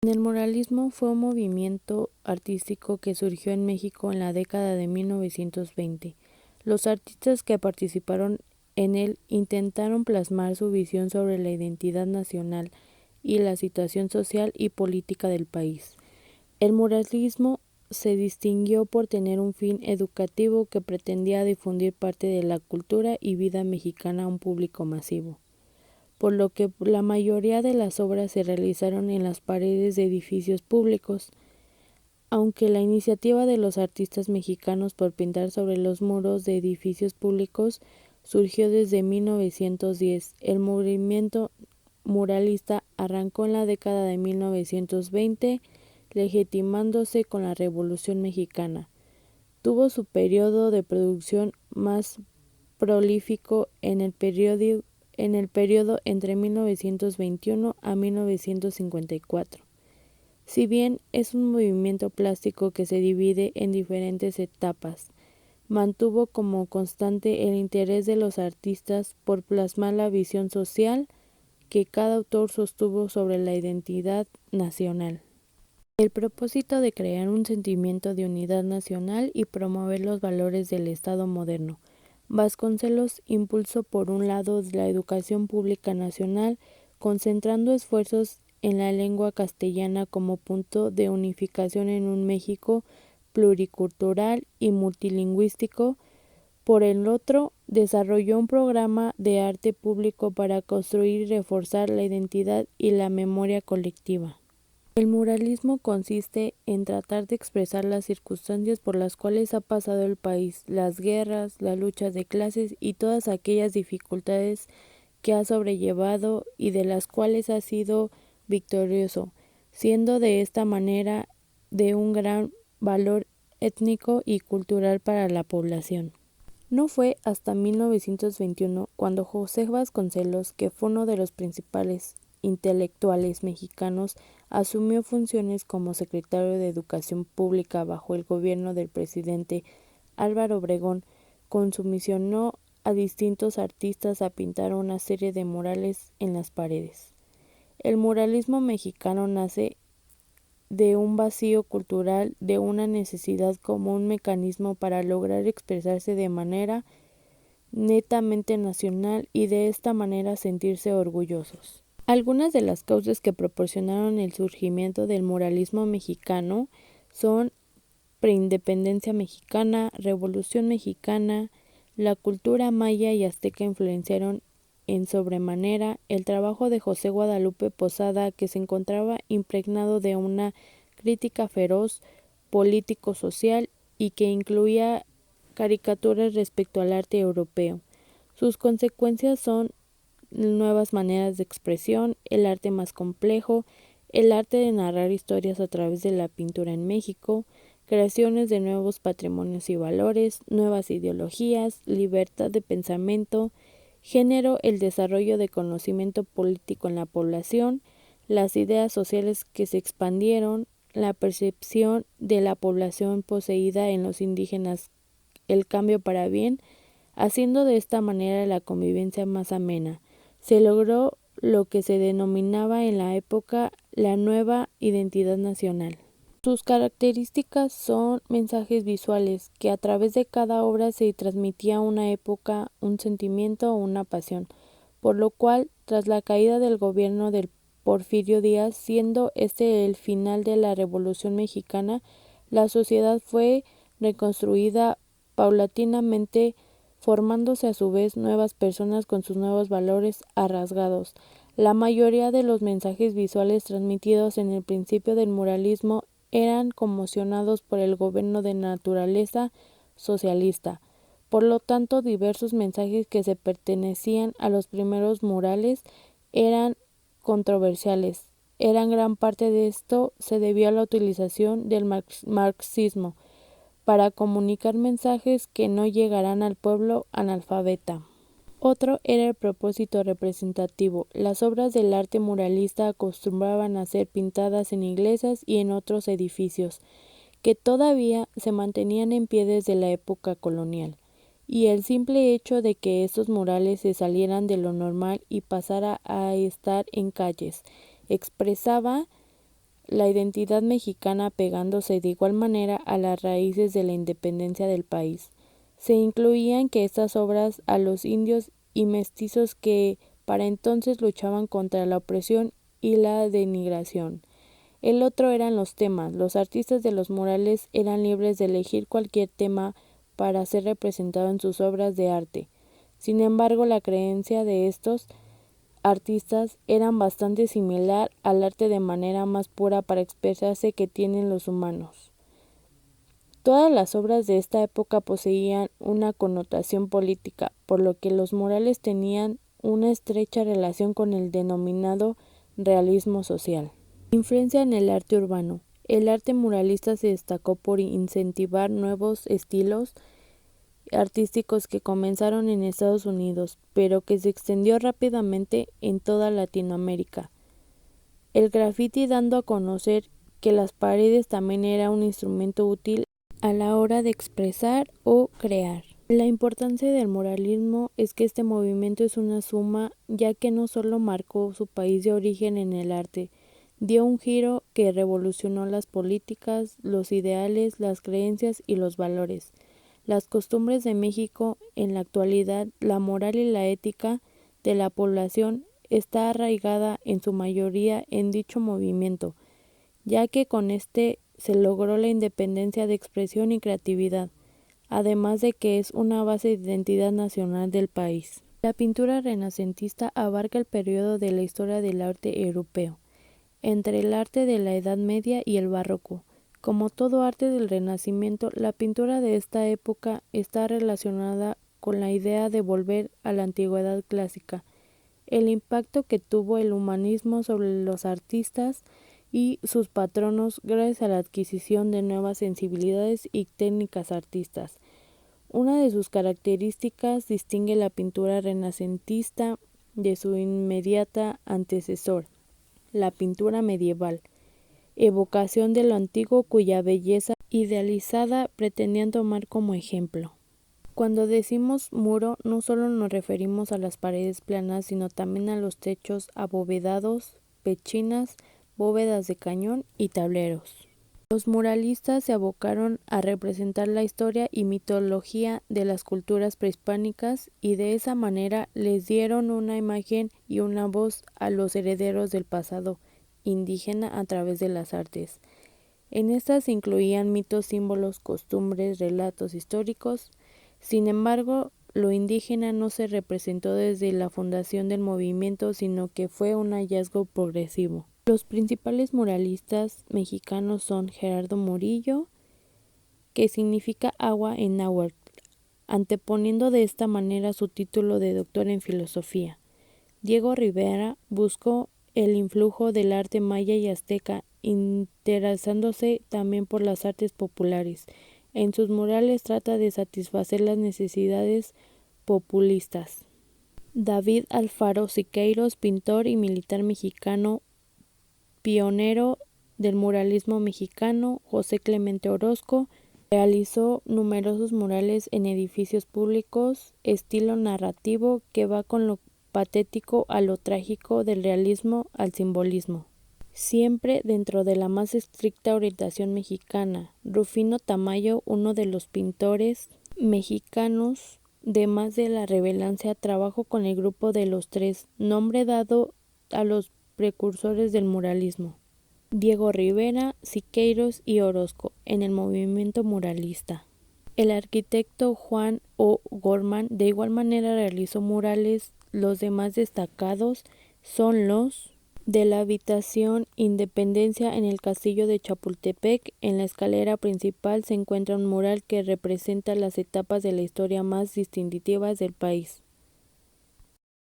El muralismo fue un movimiento artístico que surgió en México en la década de 1920. Los artistas que participaron en él intentaron plasmar su visión sobre la identidad nacional y la situación social y política del país. El muralismo se distinguió por tener un fin educativo que pretendía difundir parte de la cultura y vida mexicana a un público masivo, por lo que la mayoría de las obras se realizaron en las paredes de edificios públicos. Aunque la iniciativa de los artistas mexicanos por pintar sobre los muros de edificios públicos surgió desde 1910, el movimiento muralista arrancó en la década de 1920, legitimándose con la Revolución Mexicana. Tuvo su periodo de producción más prolífico en el periodo entre 1921 a 1954. Si bien es un movimiento plástico que se divide en diferentes etapas, mantuvo como constante el interés de los artistas por plasmar la visión social que cada autor sostuvo sobre la identidad nacional. El propósito de crear un sentimiento de unidad nacional y promover los valores del Estado moderno. Vasconcelos impulsó por un lado la educación pública nacional, concentrando esfuerzos en la lengua castellana como punto de unificación en un México pluricultural y multilingüístico. Por el otro, desarrolló un programa de arte público para construir y reforzar la identidad y la memoria colectiva. El muralismo consiste en tratar de expresar las circunstancias por las cuales ha pasado el país, las guerras, las luchas de clases y todas aquellas dificultades que ha sobrellevado y de las cuales ha sido victorioso, siendo de esta manera de un gran valor étnico y cultural para la población. No fue hasta 1921 cuando José Vasconcelos, que fue uno de los principales intelectuales mexicanos, asumió funciones como secretario de Educación Pública bajo el gobierno del presidente Álvaro Obregón, comisionó a distintos artistas a pintar una serie de murales en las paredes. El muralismo mexicano nace de un vacío cultural, de una necesidad como un mecanismo para lograr expresarse de manera netamente nacional y de esta manera sentirse orgullosos. Algunas de las causas que proporcionaron el surgimiento del muralismo mexicano son preindependencia mexicana, revolución mexicana, la cultura maya y azteca influenciaron en sobremanera el trabajo de José Guadalupe Posada, que se encontraba impregnado de una crítica feroz político-social y que incluía caricaturas respecto al arte europeo. Sus consecuencias son nuevas maneras de expresión, el arte más complejo, el arte de narrar historias a través de la pintura en México, creaciones de nuevos patrimonios y valores, nuevas ideologías, libertad de pensamiento, género, el desarrollo de conocimiento político en la población, las ideas sociales que se expandieron, la percepción de la población poseída en los indígenas, el cambio para bien, haciendo de esta manera la convivencia más amena. Se logró lo que se denominaba en la época la nueva identidad nacional. Sus características son mensajes visuales, que a través de cada obra se transmitía una época, un sentimiento o una pasión, por lo cual, tras la caída del gobierno del Porfirio Díaz, siendo este el final de la Revolución Mexicana, la sociedad fue reconstruida paulatinamente, formándose a su vez nuevas personas con sus nuevos valores rasgados. La mayoría de los mensajes visuales transmitidos en el principio del muralismo eran conmocionados por el gobierno de naturaleza socialista. Por lo tanto, diversos mensajes que se pertenecían a los primeros murales eran controversiales. Gran parte de esto se debió a la utilización del marxismo para comunicar mensajes que no llegarán al pueblo analfabeta. Otro era el propósito representativo. Las obras del arte muralista acostumbraban a ser pintadas en iglesias y en otros edificios, que todavía se mantenían en pie desde la época colonial, y el simple hecho de que estos murales se salieran de lo normal y pasara a estar en calles, expresaba la identidad mexicana pegándose de igual manera a las raíces de la independencia del país. Se incluían que estas obras a los indios y mestizos que para entonces luchaban contra la opresión y la denigración. El otro eran los temas. Los artistas de los murales eran libres de elegir cualquier tema para ser representado en sus obras de arte. Sin embargo, la creencia de estos artistas eran bastante similar al arte de manera más pura para expresarse que tienen los humanos. Todas las obras de esta época poseían una connotación política, por lo que los murales tenían una estrecha relación con el denominado realismo social. Influencia en el arte urbano. El arte muralista se destacó por incentivar nuevos estilos artísticos que comenzaron en Estados Unidos, pero que se extendió rápidamente en toda Latinoamérica. El graffiti dando a conocer que las paredes también era un instrumento útil a la hora de expresar o crear. La importancia del muralismo es que este movimiento es una suma, ya que no solo marcó su país de origen en el arte, dio un giro que revolucionó las políticas, los ideales, las creencias y los valores, las costumbres de México. En la actualidad, la moral y la ética de la población está arraigada en su mayoría en dicho movimiento, ya que con este se logró la independencia de expresión y creatividad, además de que es una base de identidad nacional del país. La pintura renacentista abarca el periodo de la historia del arte europeo, entre el arte de la Edad Media y el Barroco. Como todo arte del Renacimiento, la pintura de esta época está relacionada con la idea de volver a la antigüedad clásica. El impacto que tuvo el humanismo sobre los artistas y sus patronos gracias a la adquisición de nuevas sensibilidades y técnicas artísticas. Una de sus características distingue la pintura renacentista de su inmediata antecesor, la pintura medieval, evocación de lo antiguo cuya belleza idealizada pretendían tomar como ejemplo. Cuando decimos muro, no solo nos referimos a las paredes planas, sino también a los techos abovedados, pechinas, bóvedas de cañón y tableros. Los muralistas se abocaron a representar la historia y mitología de las culturas prehispánicas y de esa manera les dieron una imagen y una voz a los herederos del pasado indígena a través de las artes. En estas se incluían mitos, símbolos, costumbres, relatos históricos. Sin embargo, lo indígena no se representó desde la fundación del movimiento, sino que fue un hallazgo progresivo. Los principales muralistas mexicanos son Gerardo Murillo, que significa agua en náhuatl, anteponiendo de esta manera su título de doctor en filosofía. Diego Rivera buscó el influjo del arte maya y azteca, interesándose también por las artes populares. En sus murales trata de satisfacer las necesidades populistas. David Alfaro Siqueiros, pintor y militar mexicano, pionero del muralismo mexicano. José Clemente Orozco realizó numerosos murales en edificios públicos, estilo narrativo que va con lo patético a lo trágico, del realismo al simbolismo, siempre dentro de la más estricta orientación mexicana. Rufino Tamayo, uno de los pintores mexicanos de más de la relevancia, trabajó con el grupo de los Tres, nombre dado a los precursores del muralismo, Diego Rivera, Siqueiros y Orozco, en el movimiento muralista. El arquitecto Juan O'Gorman de igual manera realizó murales. Los demás destacados son los de la habitación Independencia en el castillo de Chapultepec. En la escalera principal se encuentra un mural que representa las etapas de la historia más distintivas del país.